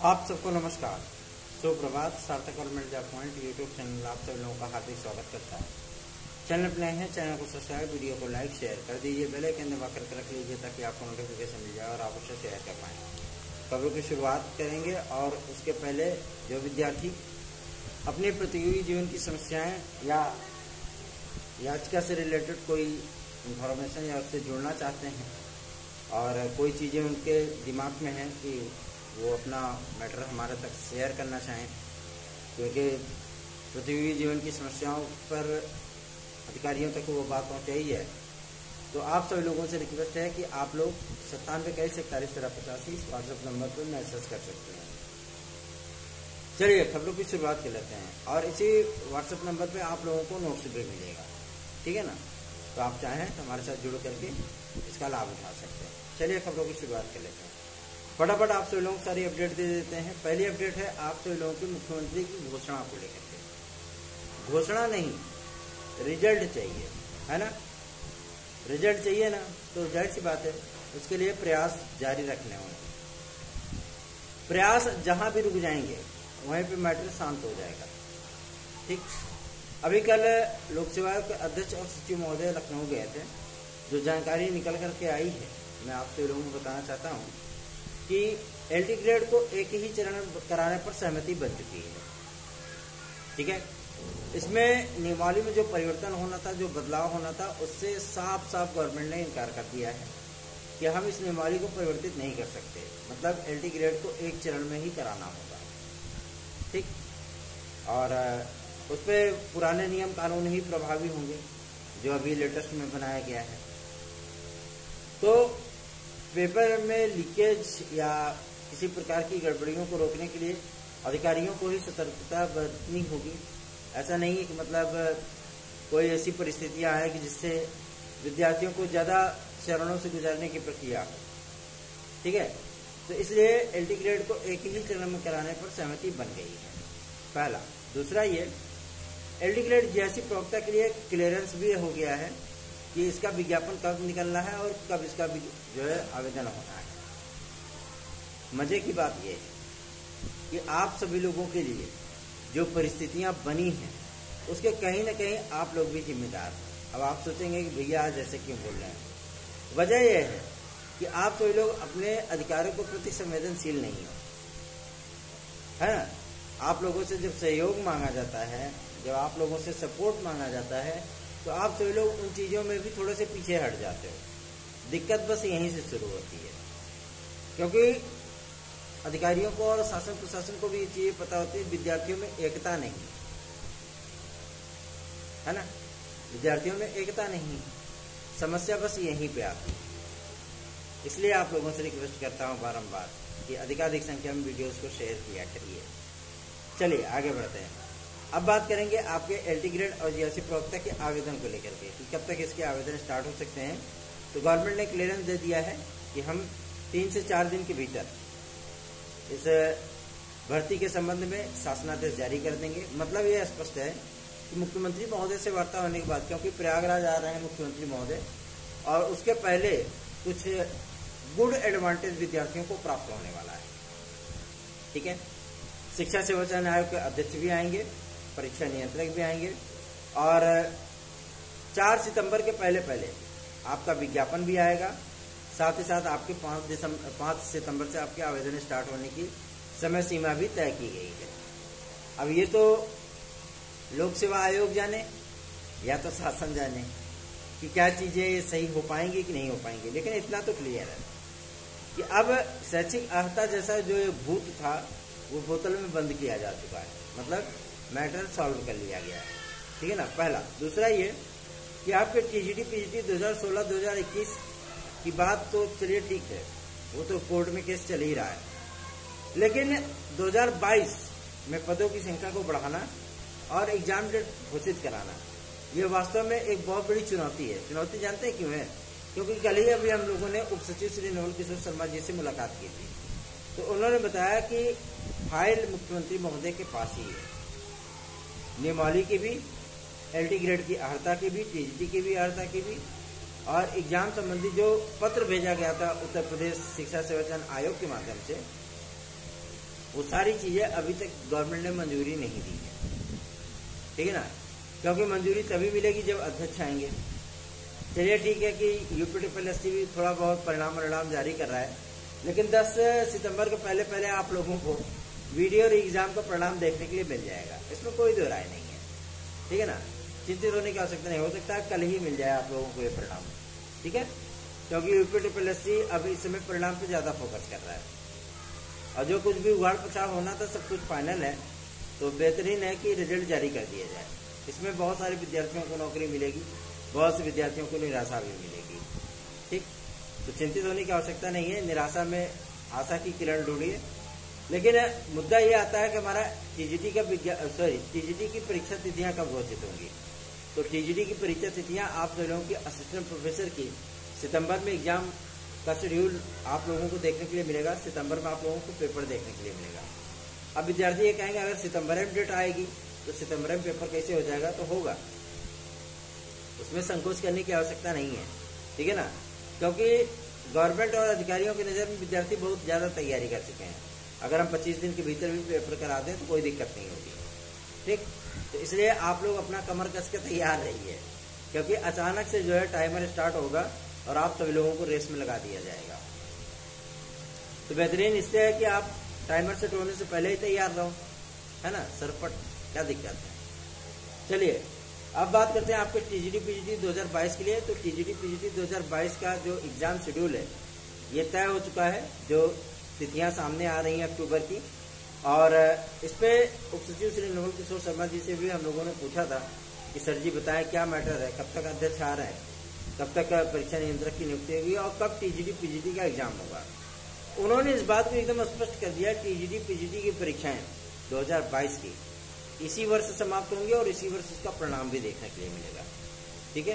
आप सबको नमस्कार, सुप्रभात। सार्थक और मिर्जा पॉइंट यूट्यूब चैनल आप सब लोगों का हार्दिक स्वागत करता है। चैनल पर नए हैं, चैनल को सब्सक्राइब, वीडियो को लाइक शेयर कर दीजिए, बेल आइकन दबा करके रख लीजिए ताकि आपको नोटिफिकेशन मिल जाए और आप उसे शेयर कर पाएँ। खबरों की शुरुआत करेंगे और उसके पहले जो विद्यार्थी अपने प्रतियोगी जीवन की समस्याएँ या याचिका से रिलेटेड कोई इंफॉर्मेशन या उससे जुड़ना चाहते हैं और कोई चीज़ें उनके दिमाग में हैं कि वो अपना मैटर हमारे तक शेयर करना चाहें, क्योंकि प्रतियोगी जीवन की समस्याओं पर अधिकारियों तक वो बात पहुँचाई है। तो आप सभी लोगों से रिक्वेस्ट है कि आप लोग 9721411385 इस व्हाट्सएप नंबर पर मैसेज कर सकते हैं। चलिए खबरों की शुरुआत कर लेते हैं और इसी व्हाट्सएप नंबर पे आप लोगों को नोट्स भी मिलेगा, ठीक है ना। तो आप चाहें तो हमारे साथ जुड़ करके इसका लाभ उठा सकते हैं। चलिए खबरों की शुरुआत कर लेते हैं। फटाफट आप सभी लोगों को सारी अपडेट दे देते हैं। पहली अपडेट है आप सभी लोगों की मुख्यमंत्री की घोषणा को लेकर के। घोषणा नहीं, रिजल्ट चाहिए, है ना। रिजल्ट चाहिए ना, तो जाहिर सी बात है उसके लिए प्रयास जारी रखने होंगे। प्रयास जहां भी रुक जाएंगे वहीं पे मैटर शांत हो जाएगा, ठीक। अभी कल लोक सेवा के अध्यक्ष और सचिव महोदय लखनऊ गए थे। जो जानकारी निकल करके आई है मैं आप सभी लोगों को बताना चाहता हूँ कि एलटी ग्रेड को एक ही चरण कराने पर सहमति बन चुकी है, ठीक है। इसमें नियमावली में जो परिवर्तन होना था, जो बदलाव होना था, उससे साफ साफ गवर्नमेंट ने इनकार कर दिया है कि हम इस नियमावली को परिवर्तित नहीं कर सकते। मतलब एलटी ग्रेड को एक चरण में ही कराना होगा, ठीक। और उस पर पुराने नियम कानून ही प्रभावी होंगे जो अभी लेटेस्ट में बनाया गया है। तो पेपर में लीकेज या किसी प्रकार की गड़बड़ियों को रोकने के लिए अधिकारियों को ही सतर्कता बरतनी होगी। ऐसा नहीं है कि मतलब कोई ऐसी परिस्थितियां आए कि जिससे विद्यार्थियों को ज़्यादा चरणों से गुजरने की प्रक्रिया हो, ठीक है। तो इसलिए एलटी ग्रेड को एक ही चरण में कराने पर सहमति बन गई है, पहला। दूसरा ये एलटी ग्रेड जीएससी प्रवक्ता के लिए क्लियरेंस भी हो गया है कि इसका विज्ञापन कब निकलना है और कब इसका जो है आवेदन होना है। मजे की बात यह है कि आप सभी लोगों के लिए जो परिस्थितियां बनी हैं उसके कहीं ना कहीं आप लोग भी जिम्मेदार हैं। अब आप सोचेंगे कि भैया आज ऐसे क्यों बोल रहे हैं। वजह यह है कि आप सभी लोग अपने अधिकारों के प्रति संवेदनशील नहीं हो, है ना। आप लोगों से जब सहयोग मांगा जाता है, जब आप लोगों से सपोर्ट मांगा जाता है, तो आप सभी लोग उन चीज़ों में भी थोड़े से पीछे हट जाते हो। दिक्कत बस यहीं से शुरू होती है, क्योंकि अधिकारियों को और शासन प्रशासन को भी ये चीज़ें पता होती है विद्यार्थियों में एकता नहीं, है ना। विद्यार्थियों में एकता नहीं, समस्या बस यहीं पे आती है। इसलिए आप लोगों से रिक्वेस्ट करता हूँ बारंबार कि अधिकाधिक संख्या में वीडियोस को शेयर किया करिए। चलिए आगे बढ़ते हैं। अब बात करेंगे आपके एलटी ग्रेड और जीएससी प्रवक्ता के आवेदन को लेकर के कि कब तक इसके आवेदन स्टार्ट हो सकते हैं। तो गवर्नमेंट ने क्लियरेंस दे दिया है कि हम 3 से 4 दिन के भीतर इस भर्ती के संबंध में शासनादेश जारी कर देंगे। मतलब ये स्पष्ट है कि मुख्यमंत्री महोदय से वार्ता होने के बाद, क्योंकि प्रयागराज आ रहे हैं मुख्यमंत्री महोदय, और उसके पहले कुछ गुड एडवांटेज विद्यार्थियों को प्राप्त होने वाला है, ठीक है। शिक्षा सेवा चयन आयोग के अध्यक्ष भी आएंगे, परीक्षा नियंत्रक भी आएंगे और 4 सितंबर के पहले आपका विज्ञापन भी आएगा। साथ ही साथ आपके 5 सितंबर से आपके आवेदन स्टार्ट होने की समय सीमा भी तय की गई है। अब ये तो लोक सेवा आयोग जाने या तो शासन जाने कि क्या चीज़ें सही हो पाएंगी कि नहीं हो पाएंगी, लेकिन इतना तो क्लियर है कि अब शैक्षिक अर्हता जैसा जो भूत था वो बोतल में बंद किया जा चुका है। मतलब मैटर सॉल्व कर लिया गया है, ठीक है ना, पहला। दूसरा ये कि आपके टीजीटी पीजीटी 2016-2021 की बात तो चलिए ठीक है, वो तो कोर्ट में केस चल ही रहा है, लेकिन 2022 में पदों की संख्या को बढ़ाना और एग्जाम डेट घोषित कराना, ये वास्तव में एक बहुत बड़ी चुनौती है। चुनौती जानते हैं क्यों है? क्योंकि कल ही अभी हम लोगों ने उप सचिव श्री नवल किशोर शर्मा जी से मुलाकात की थी, तो उन्होंने बताया कि फाइल मुख्यमंत्री महोदय के पास ही है। नियमावली की भी, एलटी ग्रेड की अर्हता की भी, टीजीटी की भी अर्हता की भी, और एग्जाम संबंधी जो पत्र भेजा गया था उत्तर प्रदेश शिक्षा सेवा चयन आयोग के माध्यम से, वो सारी चीजें अभी तक गवर्नमेंट ने मंजूरी नहीं दी है, ठीक है ना, क्योंकि मंजूरी तभी मिलेगी जब अध्यक्ष आएंगे। चलिए ठीक है कि यूपीटीपीएससी भी थोड़ा बहुत परिणाम जारी कर रहा है, लेकिन 10 सितंबर के पहले पहले आप लोगों को वीडियो और एग्जाम का परिणाम देखने के लिए मिल जाएगा, इसमें कोई दो राय नहीं है, ठीक है ना। चिंतित होने की आवश्यकता नहीं, हो सकता है कल ही मिल जाए आप लोगों को ये परिणाम, ठीक है, क्योंकि यूपीटीपीएससी अभी इस समय परिणाम पे ज्यादा फोकस कर रहा है, और जो कुछ भी उगाड़ पछाड़ होना था सब कुछ फाइनल है, तो बेहतरीन है कि रिजल्ट जारी कर दिया जाए। इसमें बहुत सारे विद्यार्थियों को नौकरी मिलेगी, बहुत से विद्यार्थियों को निराशा भी मिलेगी, ठीक, तो चिंतित होने की आवश्यकता नहीं है, निराशा में आशा की किरण ढूंढिए। लेकिन मुद्दा ये आता है कि हमारा टीजीटी की परीक्षा तिथियां कब घोषित होंगी। तो टीजीटी की परीक्षा तिथियां आप सभी लोगों की असिस्टेंट प्रोफेसर की सितंबर में एग्जाम का शेड्यूल आप लोगों को देखने के लिए मिलेगा, सितंबर में आप लोगों को पेपर देखने के लिए मिलेगा। अब विद्यार्थी ये कहेंगे अगर सितंबर में डेट आएगी तो सितंबर में पेपर कैसे हो जाएगा, तो होगा, उसमें संकोच करने की आवश्यकता नहीं है, ठीक है ना, क्योंकि गवर्नमेंट और अधिकारियों की नज़र में विद्यार्थी बहुत ज़्यादा तैयारी कर चुके हैं। अगर हम 25 दिन के भीतर भी पेपर करा दें तो कोई दिक्कत नहीं होगी, ठीक, तो इसलिए आप लोग अपना कमर कस के तैयार रहिए, क्योंकि अचानक से जो है टाइमर स्टार्ट होगा और आप सभी लोगों को रेस में लगा दिया जाएगा। तो बेहतरीन इससे है कि आप टाइमर सेट होने से पहले ही तैयार रहो, है ना, सरपट, क्या दिक्कत है। चलिए अब बात करते हैं आपके टीजीटी पीजीटी 2022 के लिए। तो टीजीटी पीजीटी 2022 का जो एग्जाम शेड्यूल है ये तय हो चुका है, जो तिथियां सामने आ रही हैं अक्टूबर की, और इस पे उप सचिव श्री नवल किशोर शर्मा जी से भी हम लोगों ने पूछा था कि सर जी बताएं क्या मैटर है, कब तक अध्यक्ष आ रहे हैं, कब तक परीक्षा नियंत्रक की नियुक्ति होगी और कब टीजीटी पीजीटी का एग्जाम होगा। उन्होंने इस बात को एकदम स्पष्ट कर दिया, टीजीटी पीजीटी की परीक्षाएं 2022 की इसी वर्ष समाप्त होंगी और इसी वर्ष उसका परिणाम भी देखने के लिए मिलेगा, ठीक है,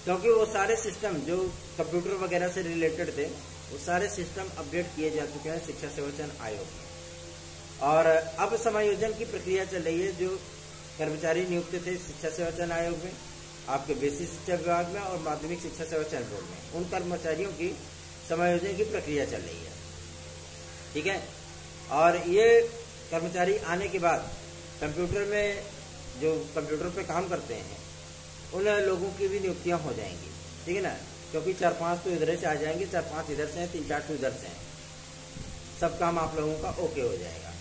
क्योंकि वो सारे सिस्टम जो कंप्यूटर वगैरह से रिलेटेड थे वो सारे सिस्टम अपडेट किए जा चुके हैं शिक्षा सेवा चयन आयोग में, और अब समायोजन की प्रक्रिया चल रही है। जो कर्मचारी नियुक्त थे शिक्षा सेवा चयन आयोग में, आपके बेसिक शिक्षा विभाग में और माध्यमिक शिक्षा सेवा चयन बोर्ड में, उन कर्मचारियों की समायोजन की प्रक्रिया चल रही है, ठीक है, और ये कर्मचारी आने के बाद कंप्यूटर में जो कंप्यूटर पे काम करते हैं उन लोगों की भी नियुक्तियां हो जाएंगी, ठीक है ना, क्योंकि 4-5 तो इधर से आ जाएंगे, 4-5 इधर से हैं, 3-4 तो इधर से हैं, सब काम आप लोगों का ओके हो जाएगा।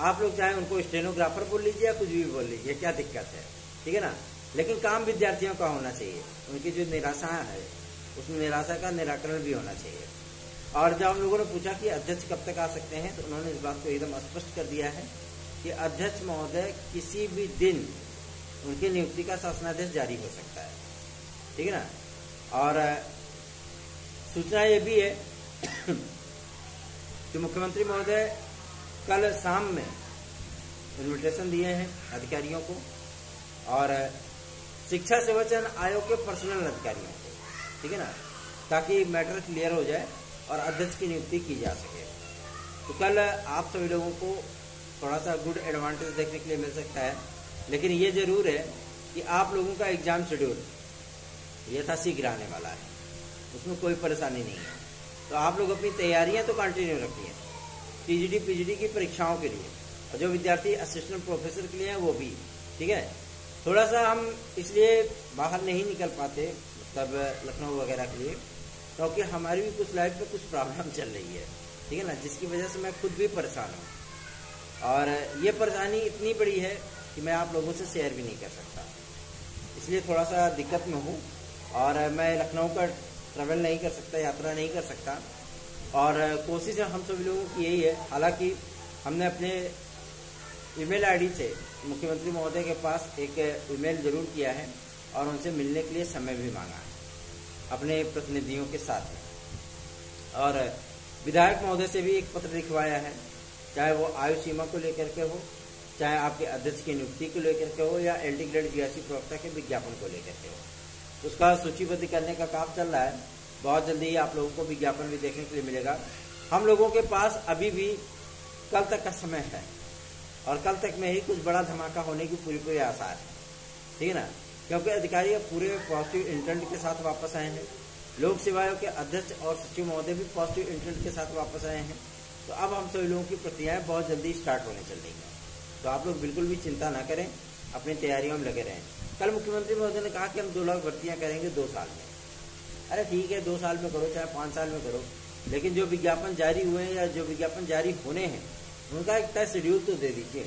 आप लोग चाहे उनको स्टेनोग्राफर बोल लीजिए या कुछ भी बोल लीजिए, क्या दिक्कत है, ठीक है ना, लेकिन काम विद्यार्थियों का होना चाहिए, उनकी जो निराशा है उस निराशा का निराकरण भी होना चाहिए। और जब हम लोगों ने पूछा कि अध्यक्ष कब तक आ सकते हैं तो उन्होंने इस बात को एकदम स्पष्ट कर दिया है कि अध्यक्ष महोदय किसी भी दिन उनकी नियुक्ति का शासनादेश जारी हो सकता है, ठीक है ना। और सूचना ये भी है कि मुख्यमंत्री महोदय कल शाम में इन्विटेशन दिए हैं अधिकारियों को और शिक्षा सेवा चयन आयोग के पर्सनल अधिकारियों को, ठीक है ना, ताकि मैटर क्लियर हो जाए और अध्यक्ष की नियुक्ति की जा सके। तो कल आप सभी लोगों को थोड़ा सा गुड एडवांटेज देखने के लिए मिल सकता है, लेकिन ये जरूर है कि आप लोगों का एग्जाम शेड्यूल यथाशीघ्र आने वाला है, उसमें कोई परेशानी नहीं है। तो आप लोग अपनी तैयारियां तो कंटिन्यू रखिए टीजीटी पीजीटी की परीक्षाओं के लिए, और जो विद्यार्थी असिस्टेंट प्रोफेसर के लिए हैं वो भी, ठीक है। थोड़ा सा हम इसलिए बाहर नहीं निकल पाते, मतलब लखनऊ वगैरह के लिए, क्योंकि हमारी भी कुछ लाइफ में कुछ प्रॉब्लम चल रही है, ठीक है ना, जिसकी वजह से मैं खुद भी परेशान हूँ और ये परेशानी इतनी बड़ी है कि मैं आप लोगों से शेयर भी नहीं कर सकता, इसलिए थोड़ा सा दिक्कत में हूँ और मैं लखनऊ का ट्रैवल नहीं कर सकता, यात्रा नहीं कर सकता। और कोशिश हम सभी लोगों की यही है, हालांकि हमने अपने ईमेल आईडी से मुख्यमंत्री महोदय के पास एक ईमेल जरूर किया है और उनसे मिलने के लिए समय भी मांगा है अपने प्रतिनिधियों के साथ में, और विधायक महोदय से भी एक पत्र लिखवाया है, चाहे वो आयु सीमा को लेकर के हो, चाहे आपके अध्यक्ष की नियुक्ति को लेकर के हो, या एलटी ग्रेड जीआरसी प्रवक्ता के विज्ञापन को लेकर के हो। उसका सूचीबद्ध करने का काम चल रहा है, बहुत जल्दी आप लोगों को विज्ञापन भी देखने के लिए मिलेगा। हम लोगों के पास अभी भी कल तक का समय है और कल तक में ही कुछ बड़ा धमाका होने की पूरी आसार है, ठीक है ना, क्योंकि अधिकारी अब पूरे पॉजिटिव इंटेंट के साथ वापस आए हैं। लोक सेवा आयोग के अध्यक्ष और सचिव महोदय भी पॉजिटिव इंटेंट के साथ वापस आए हैं। तो अब हम सभी लोगों की प्रक्रियाएं बहुत जल्दी स्टार्ट होने चल रही हैं। तो आप लोग बिल्कुल भी चिंता ना करें, अपनी तैयारियों में लगे रहें। कल मुख्यमंत्री महोदय ने कहा कि हम 2 लाख भर्तियां करेंगे 2 साल में। अरे ठीक है, 2 साल में करो चाहे 5 साल में करो, लेकिन जो विज्ञापन जारी हुए हैं या जो विज्ञापन जारी होने हैं उनका एक तय शेड्यूल तो दे दीजिए,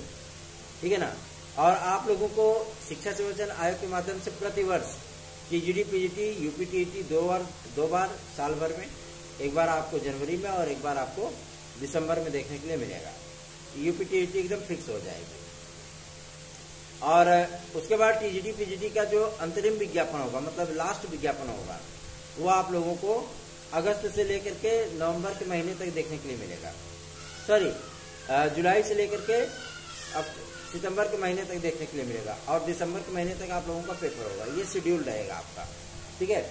ठीक है ना। और आप लोगों को शिक्षा सेवाचयन आयोग के माध्यम से प्रतिवर्ष टीजीटी पीजीटी यूपीटीईटी 2 बार साल भर में, एक बार आपको जनवरी में और एक बार आपको दिसंबर में देखने के लिए मिलेगा। यूपीटीईटी एकदम फिक्स हो जाएगी। और उसके बाद टीजीटी पीजीटी का जो अंतरिम विज्ञापन होगा, मतलब लास्ट विज्ञापन होगा, वो आप लोगों को अगस्त से लेकर के नवंबर के महीने तक देखने के लिए मिलेगा। सॉरी, जुलाई से लेकर के अब सितंबर के महीने तक देखने के लिए मिलेगा और दिसंबर के महीने तक आप लोगों का पेपर होगा। ये शेड्यूल रहेगा आपका, ठीक है।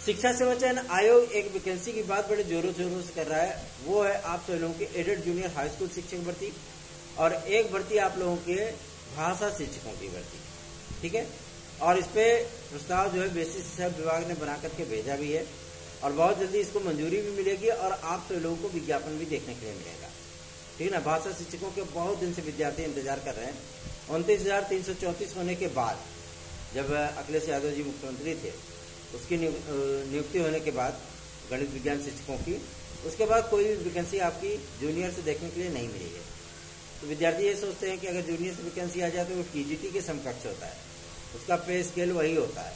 शिक्षा सेवाचयन आयोग एक वैकेंसी की बात बड़े जोरों शोरों से कर रहा है, वो है आप सभी लोगों के एडेड जूनियर हाई स्कूल शिक्षक भर्ती और एक भर्ती आप लोगों के भाषा शिक्षकों की भर्ती, ठीक है। और इस पे प्रस्ताव जो है बेसिक शिक्षा विभाग ने बना करके भेजा भी है और बहुत जल्दी इसको मंजूरी भी मिलेगी और आप सभी लोगों को विज्ञापन भी देखने के लिए मिलेगा, ठीक है ना। भाषा शिक्षकों के बहुत दिन से विद्यार्थी इंतजार कर रहे हैं। 29,334 होने के बाद, जब अखिलेश यादव जी मुख्यमंत्री थे, उसकी नियुक्ति होने के बाद गणित विज्ञान शिक्षकों की, उसके बाद कोई भी वैकेंसी आपकी जूनियर से देखने के लिए नहीं मिली है। तो विद्यार्थी ये सोचते हैं कि अगर जूनियर से वैकेंसी आ जाए तो वो टीजीटी के समकक्ष होता है, उसका पे स्केल वही होता है,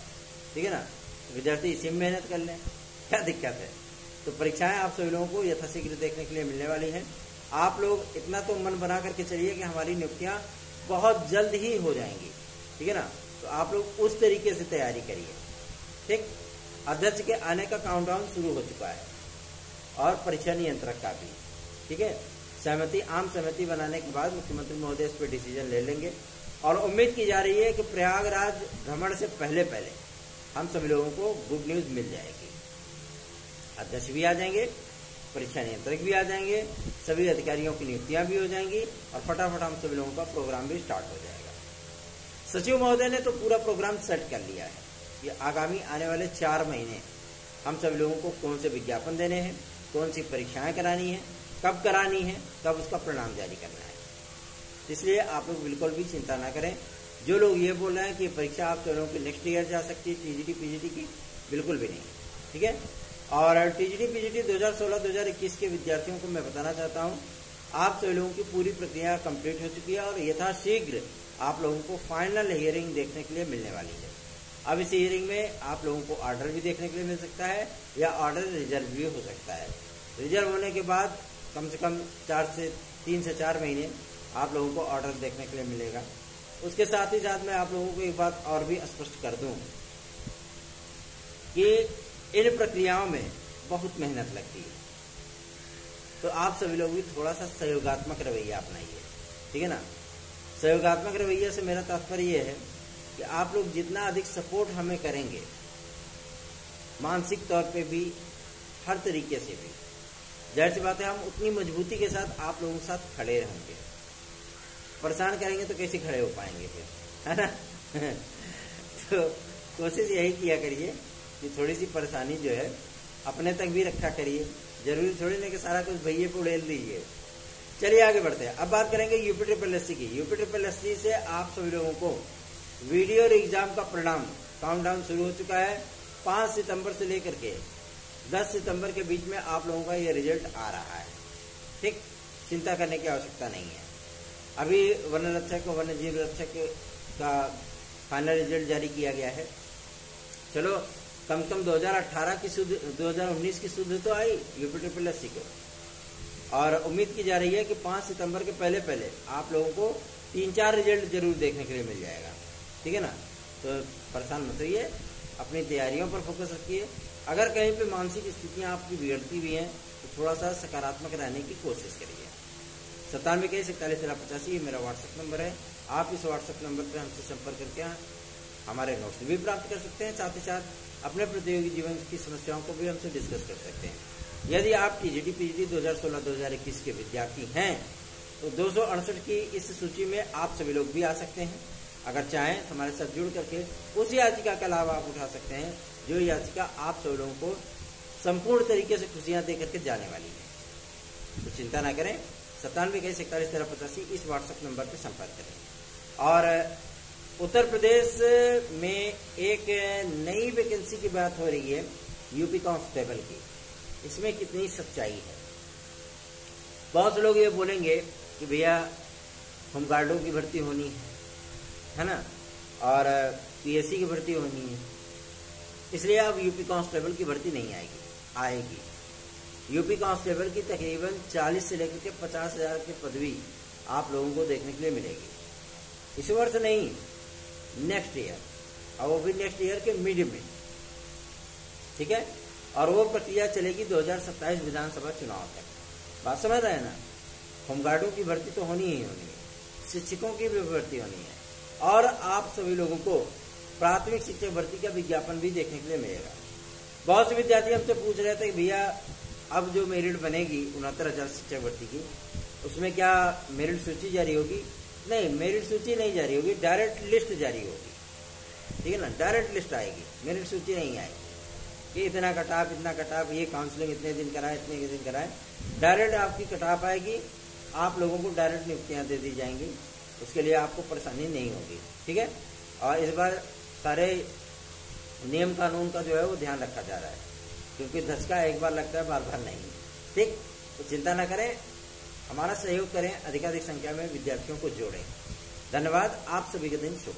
ठीक है ना। तो विद्यार्थी इसी में मेहनत कर लें, क्या दिक्कत है। तो परीक्षाएं आप सभी लोगों को यथाशीघ्र देखने के लिए मिलने वाली हैं। आप लोग इतना तो मन बना करके चलिए कि हमारी नियुक्तियां बहुत जल्द ही हो जाएंगी, ठीक है ना। तो आप लोग उस तरीके से तैयारी करिए, ठीक। अध्यक्ष के आने का काउंटडाउन शुरू हो चुका है और परीक्षा नियंत्रक का भी, ठीक है। सहमति, आम सहमति बनाने के बाद मुख्यमंत्री महोदय इस पर डिसीजन ले लेंगे और उम्मीद की जा रही है कि प्रयागराज भ्रमण से पहले पहले हम सभी लोगों को गुड न्यूज मिल जाएगी। अध्यक्ष भी आ जाएंगे, परीक्षा नियंत्रक भी आ जाएंगे, सभी अधिकारियों की नियुक्तियां भी हो जाएंगी और फटाफट हम सभी लोगों का प्रोग्राम भी स्टार्ट हो जाएगा। सचिव महोदय ने तो पूरा प्रोग्राम सेट कर लिया है कि आगामी आने वाले 4 महीने हम सभी लोगों को कौन से विज्ञापन देने हैं, कौन सी परीक्षाएं करानी है, कब करानी है, कब उसका परिणाम जारी करना है। इसलिए आप लोग बिल्कुल भी चिंता ना करें। जो लोग ये बोल रहे हैं कि परीक्षा आप सभी लोगों की नेक्स्ट ईयर जा सकती है टीजीटी पीजीटी की, बिल्कुल भी नहीं, ठीक है। और टीजीटी पीजीटी 2016-2021 के विद्यार्थियों को मैं बताना चाहता हूं, आप सभी लोगों की पूरी प्रक्रिया कंप्लीट हो चुकी है और यथाशीघ्र आप लोगों को फाइनल हियरिंग देखने के लिए मिलने वाली है। अब इस हियरिंग में आप लोगों को ऑर्डर भी देखने के लिए मिल सकता है या ऑर्डर रिजर्व भी हो सकता है। रिजर्व होने के बाद कम से कम 3 से 4 महीने आप लोगों को ऑर्डर देखने के लिए मिलेगा। उसके साथ ही साथ मैं आप लोगों को एक बात और भी स्पष्ट कर दूं कि इन प्रक्रियाओं में बहुत मेहनत लगती है, तो आप सभी लोग भी थोड़ा सा सहयोगात्मक रवैया अपनाइए, ठीक है ना। सहयोगात्मक रवैया से मेरा तात्पर्य यह है कि आप लोग जितना अधिक सपोर्ट हमें करेंगे, मानसिक तौर पे भी, हर तरीके से भी, जाहिर सी बात है हम उतनी मजबूती के साथ आप लोगों के साथ खड़े रहेंगे। परेशान करेंगे तो कैसे खड़े हो पाएंगे फिर, है ना। तो कोशिश यही किया करिए कि थोड़ी सी परेशानी जो है अपने तक भी रखा करिए। जरूरी थोड़ी नहीं कि सारा कुछ भैये पे उड़ेल दीजिए। चलिए आगे बढ़ते हैं। अब बात करेंगे यूपी की। यूपी से आप सभी लोगों को वीडियो और एग्जाम का परिणाम काउंटडाउन शुरू हो चुका है। 5 सितंबर से लेकर के 10 सितंबर के बीच में आप लोगों का ये रिजल्ट आ रहा है, ठीक। चिंता करने की आवश्यकता नहीं है। अभी वन रक्षक और वन्य जीव रक्षक का फाइनल रिजल्ट जारी किया गया है। चलो कम से कम 2018 की शुद्ध, 2019 की शुद्ध तो आई यूपी को, और उम्मीद की जा रही है कि 5 सितंबर के पहले पहले आप लोगों को 3-4 रिजल्ट जरूर देखने के लिए मिल जाएगा, ठीक है ना। तो परेशान मत होइए, अपनी तैयारियों पर फोकस रखिए। अगर कहीं पे मानसिक स्थितियां आपकी बिगड़ती भी हैं तो थोड़ा सा सकारात्मक रहने की कोशिश करिए। 97 ये मेरा व्हाट्सएप नंबर है। आप इस व्हाट्सएप नंबर पर हमसे संपर्क करके हमारे नोट्स भी प्राप्त कर सकते हैं, साथ ही साथ अपने प्रतियोगी जीवन की समस्याओं को भी हमसे डिस्कस कर सकते हैं। यदि आप टीजीटी पीजीटी 2016-2021 के विद्यार्थी हैं तो 268 की इस सूची में आप सभी लोग भी आ सकते हैं। अगर चाहें तो हमारे साथ जुड़ करके उस याचिका का लाभ आप उठा सकते हैं जो याचिका आप सभी लोगों को संपूर्ण तरीके से खुशियां दे करके जाने वाली है। तो चिंता ना करें, 9721411385 इस व्हाट्सएप नंबर पर संपर्क करें। और उत्तर प्रदेश में एक नई वैकेंसी की बात हो रही है यूपी कांस्टेबल की, इसमें कितनी सच्चाई है। बहुत से लोग ये बोलेंगे कि भैया होमगार्डों की भर्ती होनी है ना, और पीएससी की भर्ती होनी है, इसलिए अब यूपी कांस्टेबल की भर्ती नहीं आएगी। यूपी कांस्टेबल की तकरीबन 40 से लेकर के 50,000 की पदवी आप लोगों को देखने के लिए मिलेगी। इस वर्ष नहीं, नेक्स्ट ईयर, और वो भी नेक्स्ट ईयर के मिड में, ठीक है। और वो प्रक्रिया चलेगी 2027 विधानसभा चुनाव तक। बात समझ रहे हैं ना। होमगार्डों की भर्ती तो होनी ही होनी है, शिक्षकों की भी भर्ती होनी है, और आप सभी लोगों को प्राथमिक शिक्षक भर्ती का विज्ञापन भी देखने के लिए मिलेगा। बहुत से विद्यार्थी हमसे पूछ रहे थे कि भैया अब जो मेरिट बनेगी 69,000 शिक्षक भर्ती की, उसमें क्या मेरिट सूची जारी होगी? नहीं, मेरिट सूची नहीं जारी होगी, डायरेक्ट लिस्ट जारी होगी, ठीक है ना। डायरेक्ट लिस्ट आएगी, मेरिट सूची नहीं आएगी कि इतना कटाप, ये काउंसलिंग इतने दिन कराए, इतने दिन कराए। डायरेक्ट आपकी कटाप आएगी, आप लोगों को डायरेक्ट नियुक्तियां दे दी जाएंगी, उसके लिए आपको परेशानी नहीं होगी, ठीक है। और इस बार सारे नियम कानून का जो है वो ध्यान रखा जा रहा है, क्योंकि धचका एक बार लगता है, बार बार नहीं, ठीक। तो चिंता ना करें, हमारा सहयोग करें, अधिकाधिक संख्या में विद्यार्थियों को जोड़ें। धन्यवाद, आप सभी का दिन शुभ।